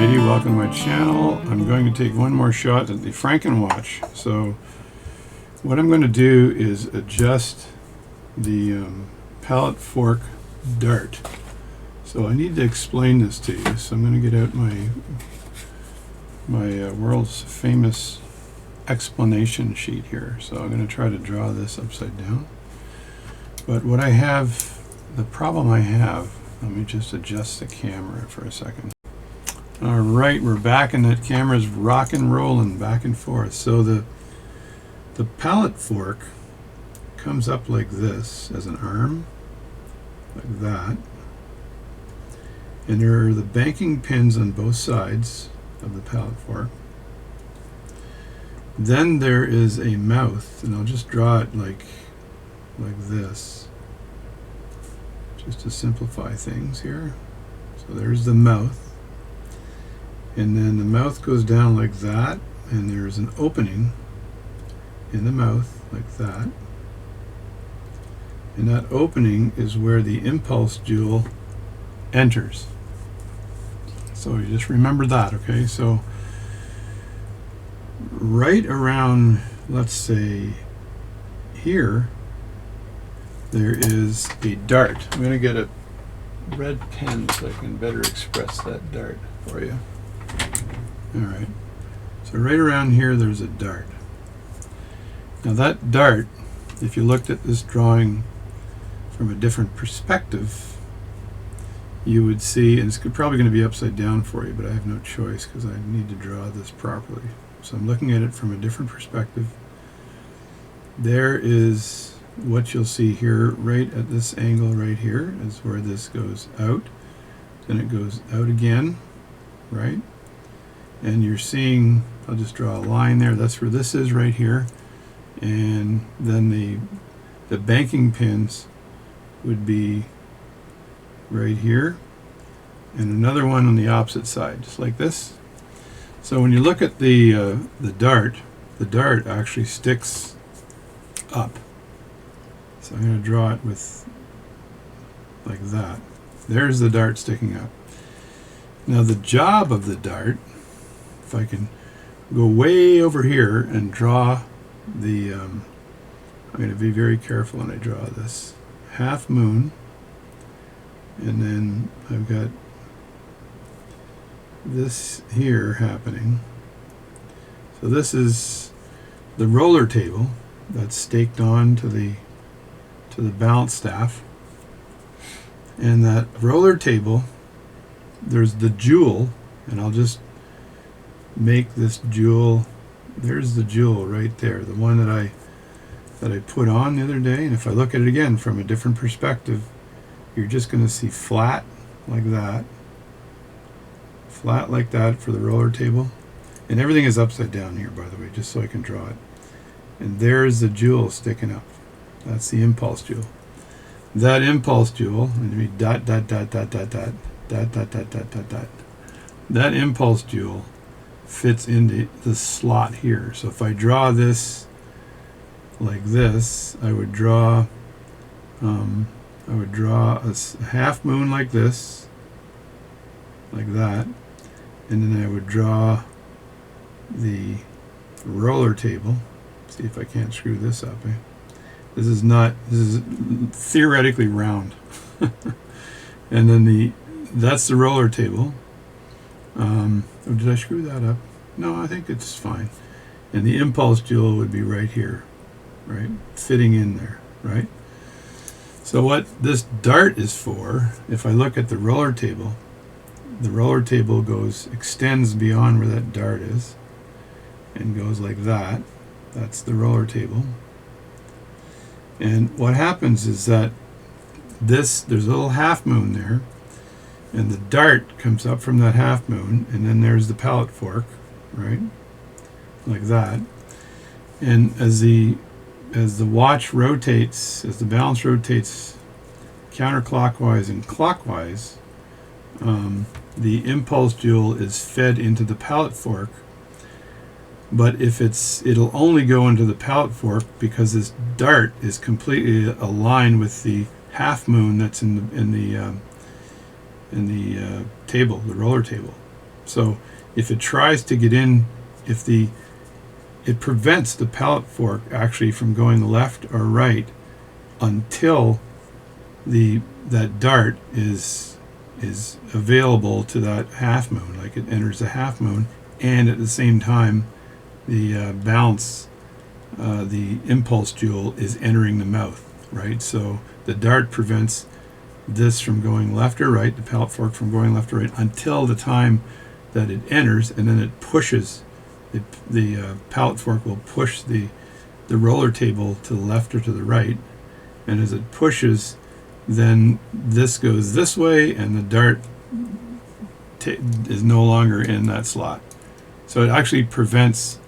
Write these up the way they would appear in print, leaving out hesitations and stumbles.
lady, welcome to my channel. I'm going to take one more shot at the Franken-watch. So what I'm going to do is adjust the pallet fork dart. So I need to explain this to you. So I'm going to get out my world's famous explanation sheet here. So I'm going to try to draw this upside down. But what I have, the problem I have, let me just adjust the camera for a second. All right, we're back and that camera's rock and rolling back and forth. So the pallet fork comes up like this as an arm, like that. And there are the banking pins on both sides of the pallet fork. Then there is a mouth, and I'll just draw it like this, just to simplify things here. So there's the mouth. And then the mouth goes down like that, and there's an opening in the mouth like that. And that opening is where the impulse jewel enters. So you just remember that, okay? So right around, let's say, here, there is a dart. I'm going to get a red pen so I can better express that dart for you. All right, so right around here there's a dart. Now that dart, if you looked at this drawing from a different perspective, you would see, and it's probably going to be upside down for you, but I have no choice because I need to draw this properly. So I'm looking at it from a different perspective. There is what you'll see here, right at this angle right here, is where this goes out. Then it goes out again, right? And you're seeing, I'll just draw a line there, that's where this is right here. And then the banking pins would be right here, and another one on the opposite side, just like this. So when you look at the dart actually sticks up. So I'm going to draw it with like that. There's the dart sticking up. Now the job of the dart, if I can go way over here and draw the, I'm going to be very careful when I draw this, half moon, and then I've got this here happening. So this is the roller table that's staked on to the balance staff, and that roller table, there's the jewel, and I'll just make this jewel, there's the jewel right there, the one that I put on the other day. And if I look at it again from a different perspective, you're just going to see flat like that for the roller table, and everything is upside down here, by the way, just so I can draw it. And there's the jewel sticking up. That's the impulse jewel. That impulse jewel, and me dot dot dot dot dot dot dot dot dot dot dot dot. That impulse jewel fits into the slot here. So if I draw this like this, I would draw a half moon like this, like that, and then I would draw the roller table. See if I can't screw this up. This is theoretically round. And then that's the roller table. Oh, did I screw that up? No, I think it's fine. And the impulse jewel would be right here, right? Fitting in there, right? So what this dart is for, if I look at the roller table extends beyond where that dart is and goes like that. That's the roller table. And what happens is that there's a little half moon there, and the dart comes up from that half moon, and then there's the pallet fork, right? Like that. And as the watch rotates, as the balance rotates counterclockwise and clockwise, the impulse jewel is fed into the pallet fork. But if it'll only go into the pallet fork because this dart is completely aligned with the half moon that's in the table, the roller table. So if it tries to get in, it prevents the pallet fork actually from going left or right until that dart is available to that half moon, like it enters the half moon, and at the same time the bounce, the impulse jewel is entering the mouth, right? So the dart prevents this from going left or right, the pallet fork from going left or right, until the time that it enters, and then it pushes, the pallet fork will push the roller table to the left or to the right, and as it pushes, then this goes this way, and the dart is no longer in that slot. So it actually prevents,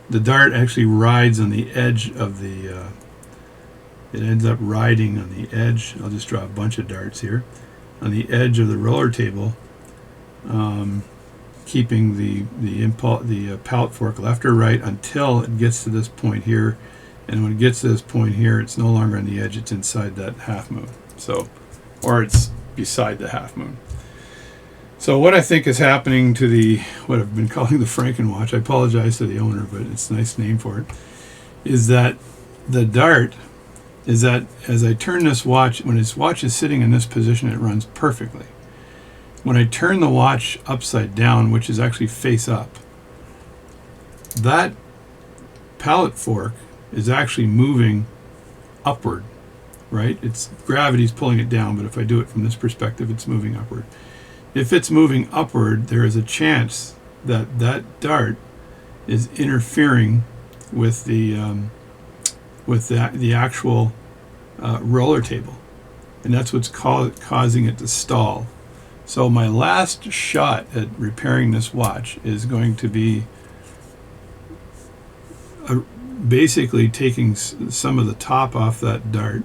the dart actually rides on the edge of the, it ends up riding on the edge. I'll just draw a bunch of darts here. On the edge of the roller table, keeping the pallet fork left or right until it gets to this point here. And when it gets to this point here, it's no longer on the edge, it's inside that half moon. So, or it's beside the half moon. So what I think is happening to what I've been calling the Frankenwatch, I apologize to the owner, but it's a nice name for it, is that the dart is that as I turn this watch, when this watch is sitting in this position, it runs perfectly. When I turn the watch upside down, which is actually face up, that pallet fork is actually moving upward, right? It's gravity's pulling it down, but if I do it from this perspective, it's moving upward. If it's moving upward, there is a chance that that dart is interfering with the actual roller table, and that's what's causing it to stall. So my last shot at repairing this watch is going to be basically taking some of the top off that dart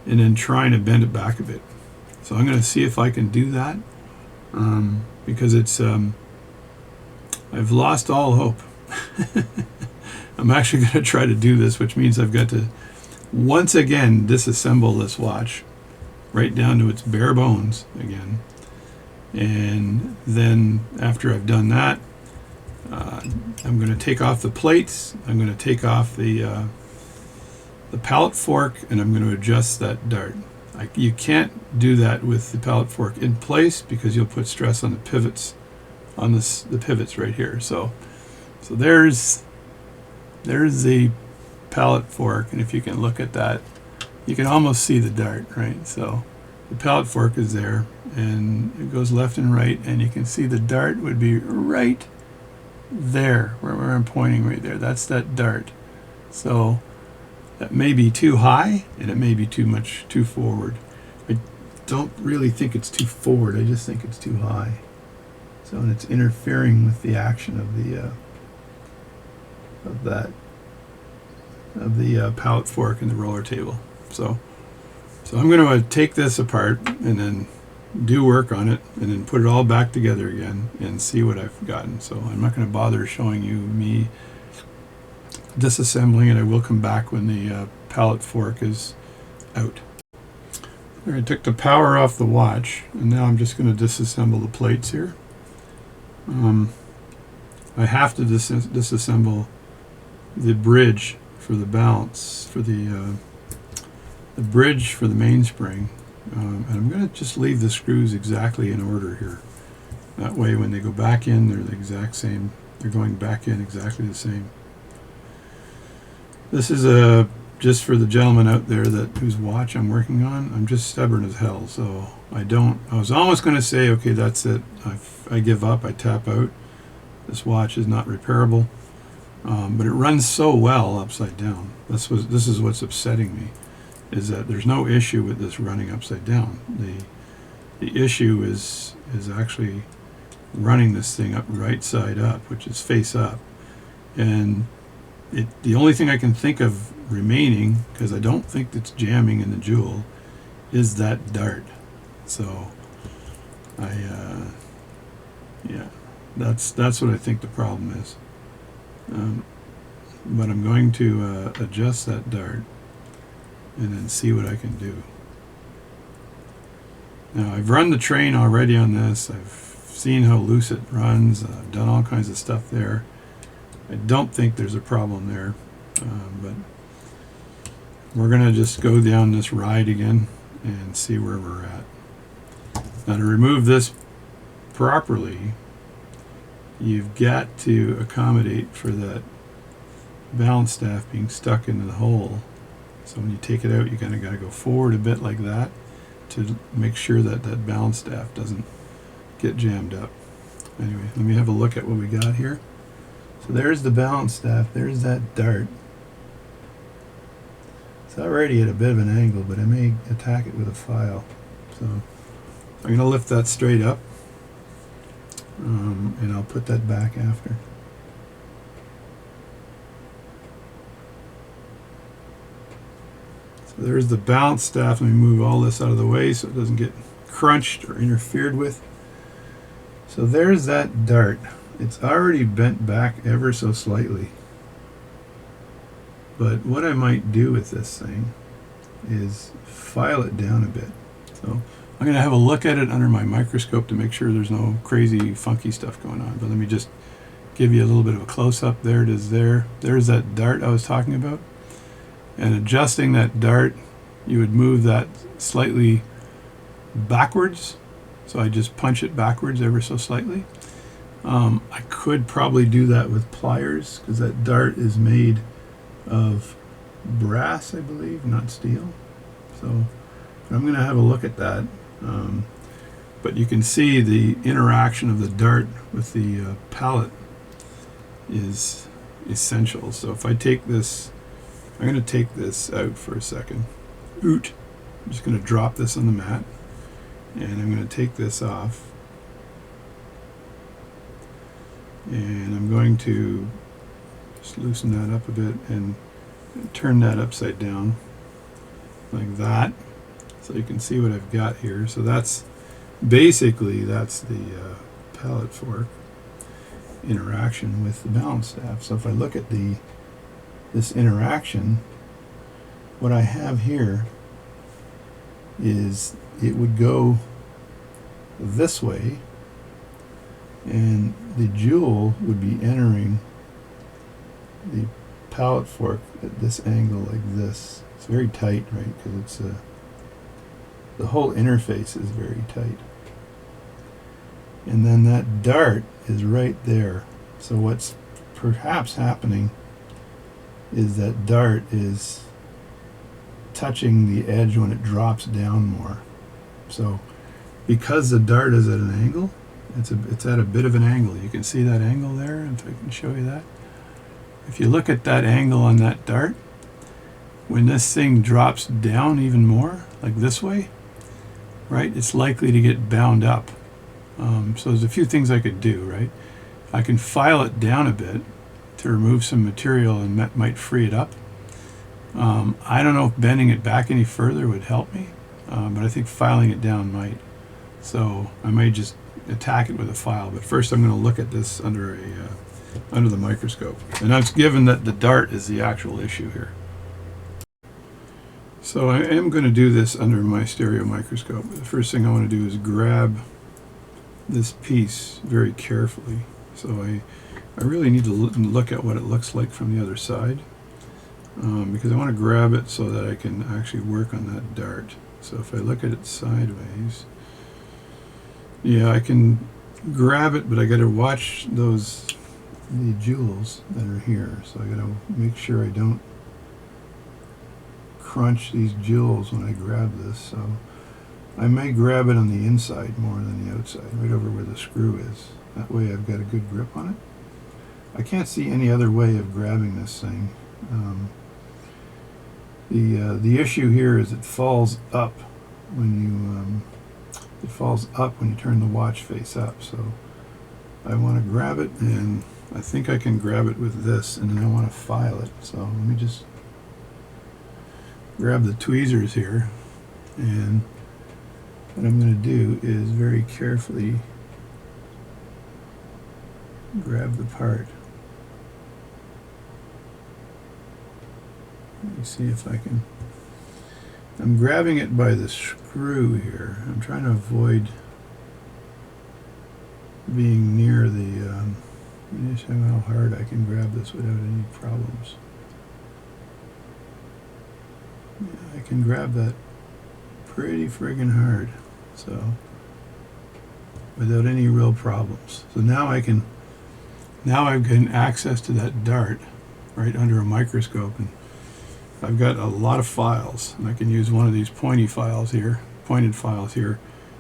and then trying to bend it back a bit. So I'm going to see if I can do that, because it's I've lost all hope. I'm actually going to try to do this, which means I've got to once again disassemble this watch right down to its bare bones again, and then after I've done that, I'm going to take off the plates, I'm going to take off the pallet fork, and I'm going to adjust that dart. You can't do that with the pallet fork in place because you'll put stress on the pivots, on the pivots right here. So there's the pallet fork, and if you can look at that, you can almost see the dart, right? So the pallet fork is there, and it goes left and right, and you can see the dart would be right there, where I'm pointing right there. That's that dart. So that may be too high, and it may be too forward. I don't really think it's too forward, I just think it's too high. So, and it's interfering with the action of the pallet fork and the roller table. So I'm going to take this apart and then do work on it, and then put it all back together again and see what I've gotten. So I'm not going to bother showing you me disassembling it. I will come back when the pallet fork is out. I took the power off the watch, and now I'm just going to disassemble the plates here. I have to disassemble the bridge for the balance, for the bridge for the mainspring, and I'm going to just leave the screws exactly in order here. That way when they go back in, they're the exact same. They're going back in exactly the same. This is just for the gentleman out there whose watch I'm working on. I'm just stubborn as hell, so I was almost going to say, okay, that's it. I give up. I tap out. This watch is not repairable, but it runs so well upside down. This is what's upsetting me, is that there's no issue with this running upside down. The issue is actually running this thing up right side up, which is face up, and the only thing I can think of remaining, because I don't think it's jamming in the jewel, is that dart. So yeah, that's what I think the problem is. But I'm going to adjust that dart and then see what I can do. Now I've run the train already on this. I've seen how loose it runs. I've done all kinds of stuff there. I don't think there's a problem there, but we're going to just go down this ride again and see where we're at. Now, to remove this properly, you've got to accommodate for that balance staff being stuck into the hole. So when you take it out, you kind of got to go forward a bit like that to make sure that that balance staff doesn't get jammed up. Anyway, let me have a look at what we got here. So there's the balance staff, there's that dart. It's already at a bit of an angle, but I may attack it with a file. So I'm going to lift that straight up, and I'll put that back after. So there's the balance staff. Let me move all this out of the way so it doesn't get crunched or interfered with. So there's that dart. It's already bent back ever so slightly. But what I might do with this thing is file it down a bit. So I'm going to have a look at it under my microscope to make sure there's no crazy funky stuff going on. But let me just give you a little bit of a close-up. There it is there. There's that dart I was talking about. And adjusting that dart, you would move that slightly backwards. So I just punch it backwards ever so slightly. I could probably do that with pliers because that dart is made of brass, I believe, not steel. So I'm going to have a look at that. But you can see the interaction of the dart with the pallet is essential. So if I take this, I'm going to take this out for a second. I'm just going to drop this on the mat, and I'm going to take this off. And I'm going to just loosen that up a bit and turn that upside down like that, so you can see what I've got here. So that's basically the pallet fork interaction with the balance staff. So if I look at this interaction, what I have here is it would go this way, and the jewel would be entering the pallet fork at this angle like this. It's very tight, right? Because it's the whole interface is very tight. And then that dart is right there. So what's perhaps happening is that dart is touching the edge when it drops down more. So because the dart is at an angle, it's at a bit of an angle. You can see that angle there, if I can show you that. If you look at that angle on that dart, when this thing drops down even more, like this way, right, it's likely to get bound up. So there's a few things I could do, right? I can file it down a bit to remove some material and that might free it up. I don't know if bending it back any further would help me, but I think filing it down might. So I may just attack it with a file, but first I'm going to look at this under the microscope. And that's given that the dart is the actual issue here. So I am going to do this under my stereo microscope. The first thing I want to do is grab this piece very carefully. So I really need to look at what it looks like from the other side, because I want to grab it so that I can actually work on that dart. So if I look at it sideways, yeah, I can grab it, but I got to watch the jewels that are here. So I got to make sure I don't crunch these jewels when I grab this. So I may grab it on the inside more than the outside, right over where the screw is. That way I've got a good grip on it. I can't see any other way of grabbing this thing. The issue here is it falls up when you turn the watch face up. So I want to grab it, and I think I can grab it with this, and then I want to file it. So let me just grab the tweezers here, and what I'm going to do is very carefully grab the part. Let me see if I can. I'm grabbing it by the screw here. I'm trying to avoid being near the, let me show you how hard I can grab this without any problems. Yeah, I can grab that pretty friggin' hard, so without any real problems. So now I've got access to that dart right under a microscope, and I've got a lot of files, and I can use one of these pointed files here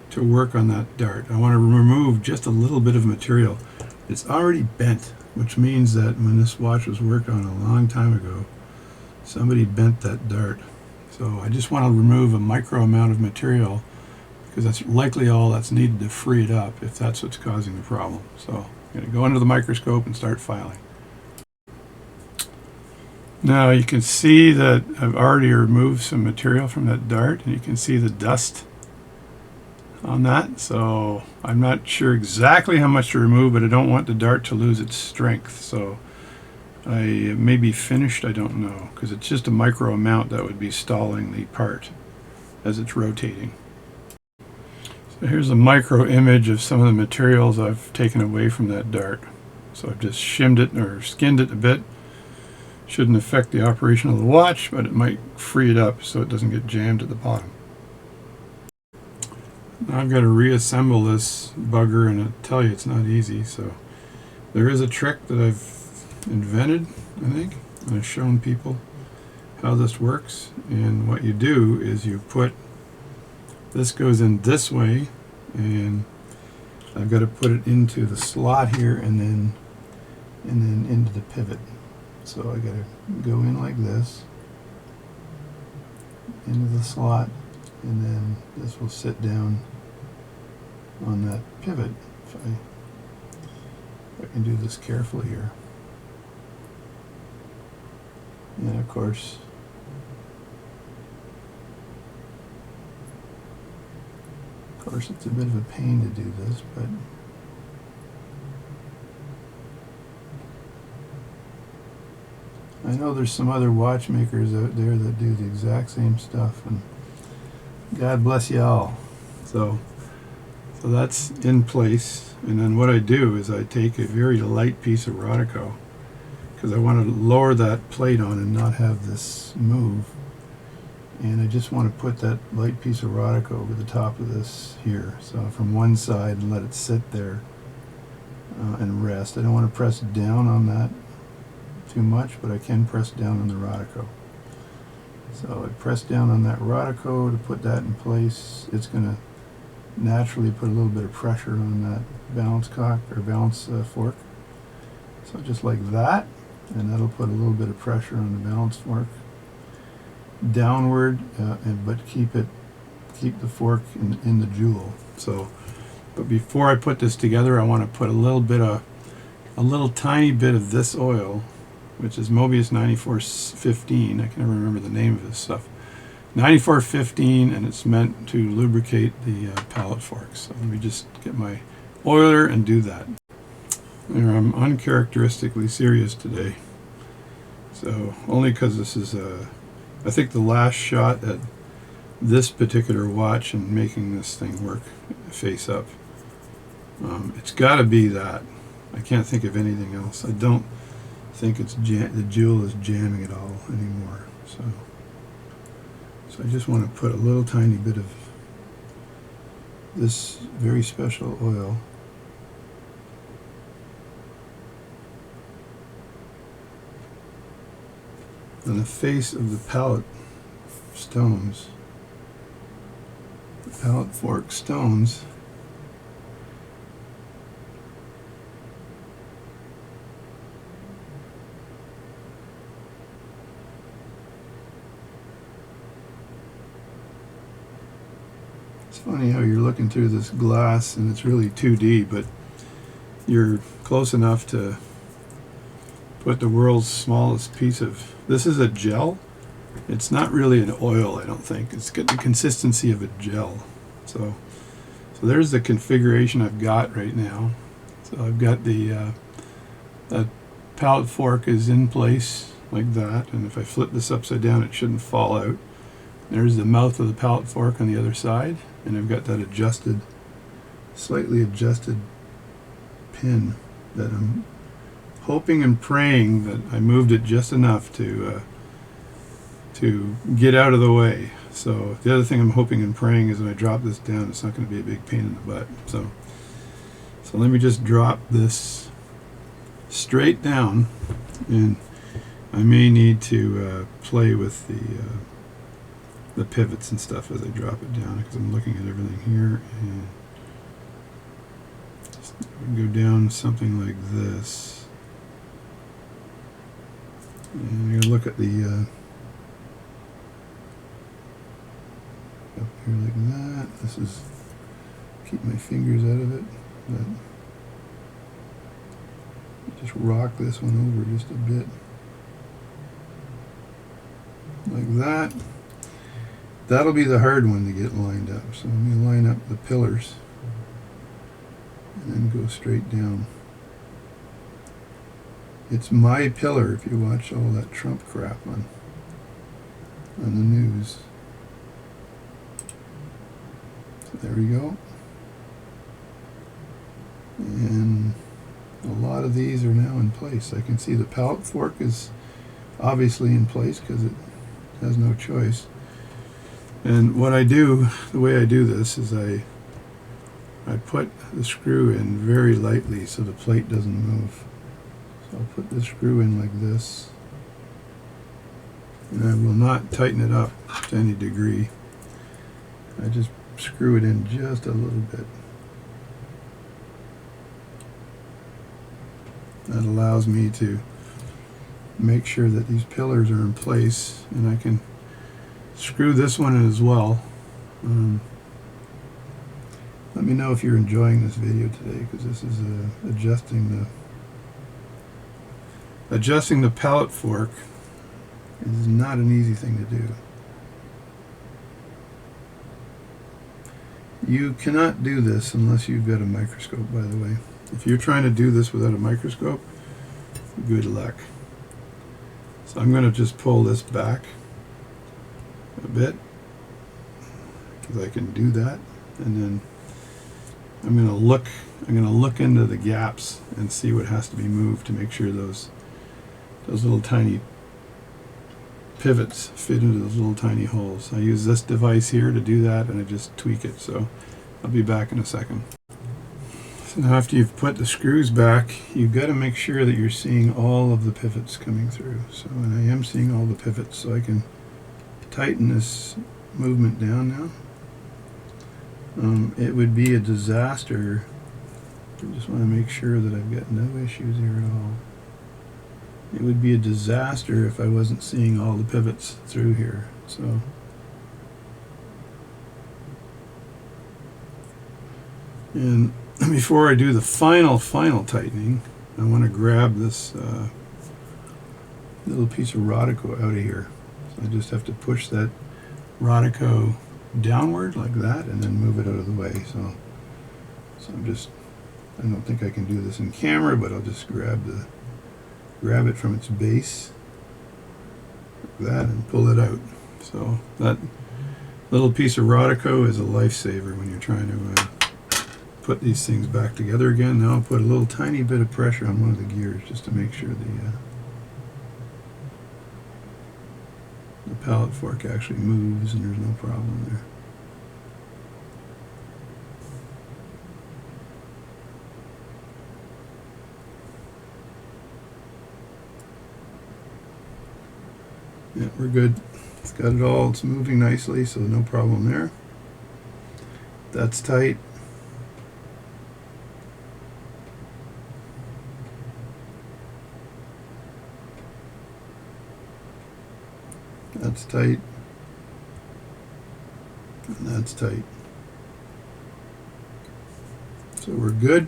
to work on that dart. I want to remove just a little bit of material. It's already bent, which means that when this watch was worked on a long time ago, somebody bent that dart. So I just want to remove a micro amount of material, because that's likely all that's needed to free it up if that's what's causing the problem. So I'm going to go under the microscope and start filing. Now you can see that I've already removed some material from that dart, and you can see the dust on that. So I'm not sure exactly how much to remove, but I don't want the dart to lose its strength. So it may be finished, I don't know, because it's just a micro amount that would be stalling the part as it's rotating. So here's a micro image of some of the materials I've taken away from that dart. So I've just shimmed it or skinned it a bit. Shouldn't affect the operation of the watch, but it might free it up so it doesn't get jammed at the bottom. Now I've got to reassemble this bugger, and I tell you it's not easy. So there is a trick that I've invented, I think, and I've shown people how this works. And what you do is you put this goes in this way, and I've got to put it into the slot here, and then into the pivot. So I got to go in like this into the slot, and then this will sit down on that pivot. If I can do this carefully here. And of course, it's a bit of a pain to do this, but I know there's some other watchmakers out there that do the exact same stuff, and God bless you all. So that's in place, and then what I do is I take a very light piece of Rodico, because I want to lower that plate on and not have this move, and I just want to put that light piece of Rodico over the top of this here, so from one side, and let it sit there and rest. I don't want to press down on that too much, but I can press down on the Rodico. So I press down on that Rodico to put that in place. It's going to naturally put a little bit of pressure on that balance cock or balance fork. So just like that, and that'll put a little bit of pressure on the balance fork downward, but keep the fork in the jewel. So, but before I put this together, I want to put a little tiny bit of this oil, which is Mobius 9415. I can never remember the name of this stuff. 9415, and it's meant to lubricate the pallet forks. So let me just get my oiler and do that. There, I'm uncharacteristically serious today. So only because this is I think the last shot at this particular watch and making this thing work face up. It's got to be that. I can't think of anything else. I don't think the jewel is jamming at all anymore. So I just want to put a little tiny bit of this very special oil on the face of the pallet stones, the pallet fork stones. It's funny how you're looking through this glass and it's really 2D, but you're close enough to put the world's smallest piece of, this is a gel. It's not really an oil, I don't think. It's got the consistency of a gel. So there's the configuration I've got right now. So I've got the pallet fork is in place like that, and if I flip this upside down it shouldn't fall out. There's the mouth of the pallet fork on the other side, and I've got that adjusted, slightly adjusted pin that I'm hoping and praying that I moved it just enough to get out of the way. So the other thing I'm hoping and praying is when I drop this down, it's not going to be a big pain in the butt. So let me just drop this straight down, and I may need to play with the pivots and stuff as I drop it down, because I'm looking at everything here, and just go down something like this, and you look at the up here like that. This is keep my fingers out of it, but just rock this one over just a bit like that. That'll be the hard one to get lined up. So let me line up the pillars and then go straight down. It's my pillar if you watch all that Trump crap on the news. So there we go. And a lot of these are now in place. I can see the pallet fork is obviously in place because it has no choice. And what I do, the way I do this is I put the screw in very lightly so the plate doesn't move. So I'll put the screw in like this, and I will not tighten it up to any degree. I just screw it in just a little bit. That allows me to make sure that these pillars are in place, and I can screw this one in as well. Let me know if you're enjoying this video today, because this is adjusting the pallet fork is not an easy thing to do. You cannot do this unless you've got a microscope, by the way. If you're trying to do this without a microscope, good luck. So I'm going to just pull this back a bit, because I can do that, and then I'm going to look into the gaps and see what has to be moved to make sure those little tiny pivots fit into those little tiny holes. I use this device here to do that, and I just tweak it. So I'll be back in a second. So now after you've put the screws back, you've got to make sure that you're seeing all of the pivots coming through. So, and I am seeing all the pivots, so I can tighten this movement down now. It would be a disaster. I just want to make sure that I've got no issues here at all. It would be a disaster if I wasn't seeing all the pivots through here. So and before I do the final tightening, I want to grab this little piece of Rodico out of here. So I just have to push that Rodico downward like that, and then move it out of the way. So I don't think I can do this in camera, but I'll just grab it from its base like that and pull it out. So that little piece of Rodico is a lifesaver when you're trying to put these things back together again. Now I'll put a little tiny bit of pressure on one of the gears just to make sure the pallet fork actually moves and there's no problem there. Yeah, we're good. It's got it all. It's moving nicely, so no problem there. That's tight. That's tight. And that's tight. So we're good.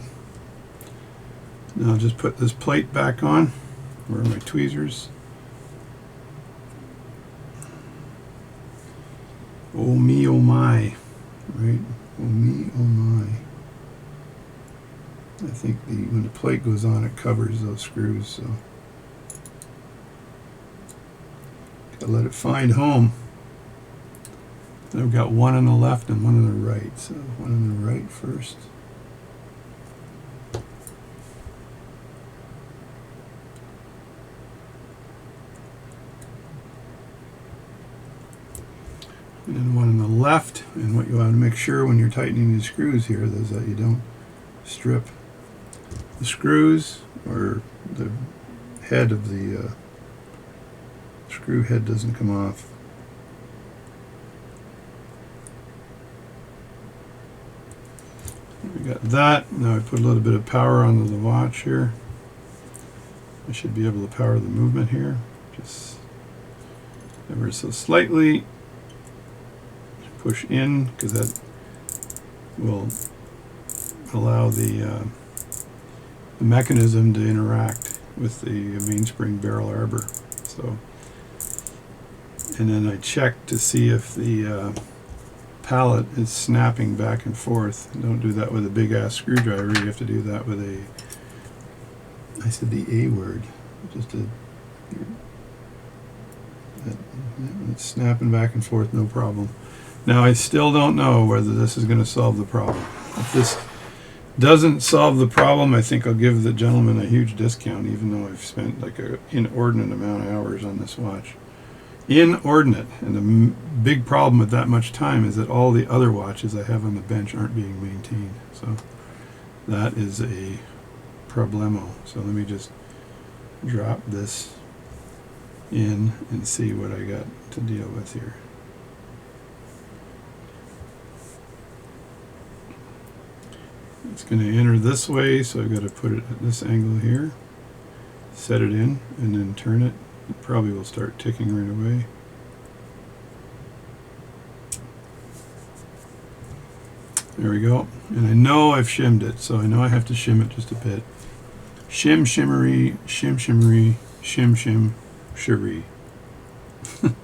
Now I'll just put this plate back on. Where are my tweezers? Oh me, oh my. Right? Oh me, oh my. I think when the plate goes on, it covers those screws, so gotta let it find home. And I've got one on the left and one on the right. So one on the right first. and then one on the left. And what you want to make sure when you're tightening these screws here is that you don't strip the screws, or the head of the screw head doesn't come off. We got that. Now I put a little bit of power onto the watch here. I should be able to power the movement here, just ever so slightly. Push in, because that will allow the mechanism to interact with the mainspring barrel arbor. So, and then I check to see if the pallet is snapping back and forth. Don't do that with a big ass screwdriver. You have to do that with a, I said the A word, just a, it's snapping back and forth, no problem. Now I still don't know whether this is going to solve the problem. If this doesn't solve the problem, I think I'll give the gentleman a huge discount, even though I've spent like an inordinate amount of hours on this watch. Inordinate. And the big problem with that much time is that all the other watches I have on the bench aren't being maintained. So that is a problemo. So let me just drop this in and see what I got to deal with here. It's going to enter this way, so I've got to put it at this angle here, set it in, and then turn it. It probably will start ticking right away. There we go. And I know I've shimmed it, so I know I have to shim it just a bit. Shim, shimmery, shim, shimmery, shim, shim, shimmery. I'll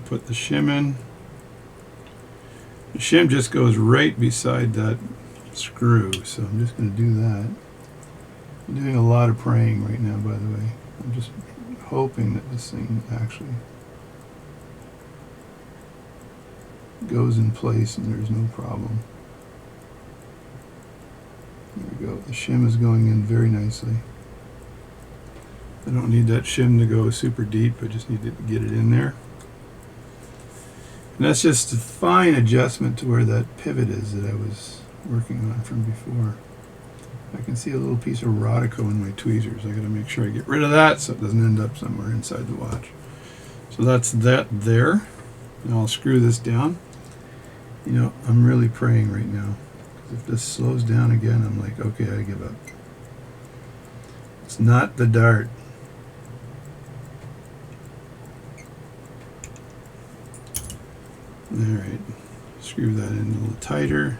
put the shim in. The shim just goes right beside that screw, so I'm just going to do that. I'm doing a lot of praying right now, by the way. I'm just hoping that this thing actually goes in place and there's no problem. There we go. The shim is going in very nicely. I don't need that shim to go super deep. I just need to get it in there. And that's just a fine adjustment to where that pivot is that I was working on from before. I can see a little piece of Rodico in my tweezers. I got to make sure I get rid of that so it doesn't end up somewhere inside the watch. So that's that there. Now I'll screw this down. You know, I'm really praying right now. If this slows down again, I'm like, okay, I give up. It's not the dart. Alright, screw that in a little tighter.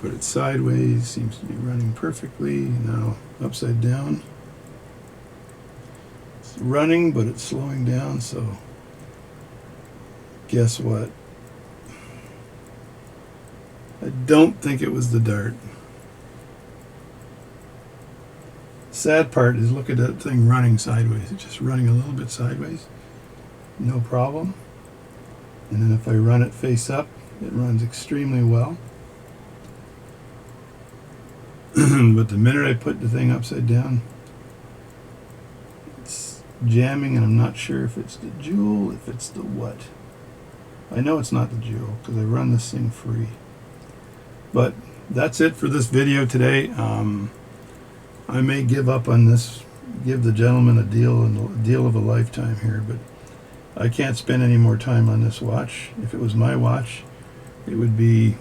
Put it sideways, seems to be running perfectly. Now upside down. It's running, but it's slowing down, so guess what? I don't think it was the dart. Sad part is look at that thing running sideways. It's just running a little bit sideways. No problem. And then if I run it face up, it runs extremely well. But the minute I put the thing upside down, it's jamming, and I'm not sure if it's the jewel, if it's the what. I know it's not the jewel because I run this thing free. But that's it for this video today. I may give up on this, give the gentleman a deal of a lifetime here, but I can't spend any more time on this watch. If it was my watch, it would be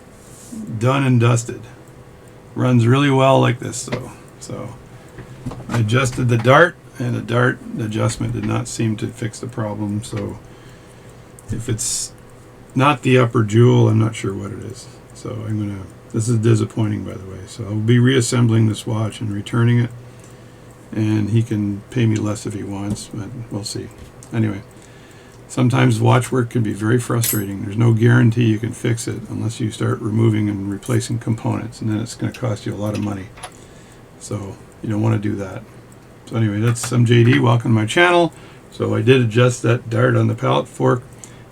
done and dusted. Runs really well like this though. So I adjusted the dart, and the dart adjustment did not seem to fix the problem. So if it's not the upper jewel, I'm not sure what it is. So this is disappointing, by the way. So I'll be reassembling this watch and returning it, and he can pay me less if he wants, but we'll see. Anyway, sometimes watch work can be very frustrating. There's no guarantee you can fix it unless you start removing and replacing components, and then it's going to cost you a lot of money. So you don't want to do that. So anyway, I'm JD. Welcome to my channel. So I did adjust that dart on the pallet fork.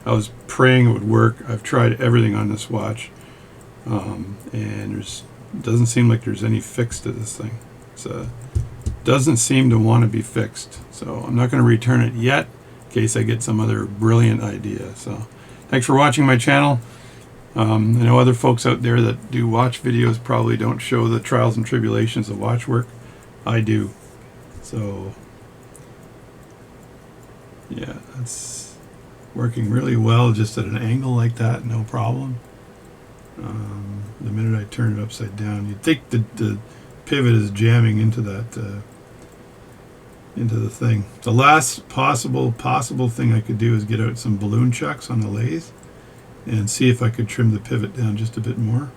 I was praying it would work. I've tried everything on this watch, and it doesn't seem like there's any fix to this thing. So doesn't seem to want to be fixed. So I'm not going to return it yet. in case I get some other brilliant idea. So thanks for watching my channel. I know other folks out there that do watch videos probably don't show the trials and tribulations of watch work. I do. So yeah, that's working really well just at an angle like that, no problem. The minute I turn it upside down, you'd think the pivot is jamming into that into the thing. The last possible thing I could do is get out some balloon chucks on the lathe and see if I could trim the pivot down just a bit more,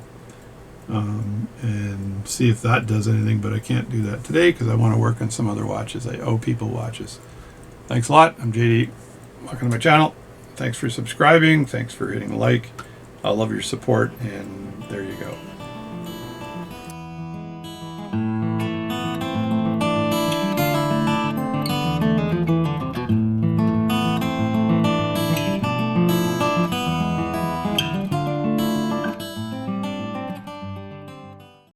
and see if that does anything, but I can't do that today because I want to work on some other watches. I owe people watches. Thanks a lot. I'm JD. Welcome to my channel. Thanks for subscribing. Thanks for hitting like. I love your support, and there you go.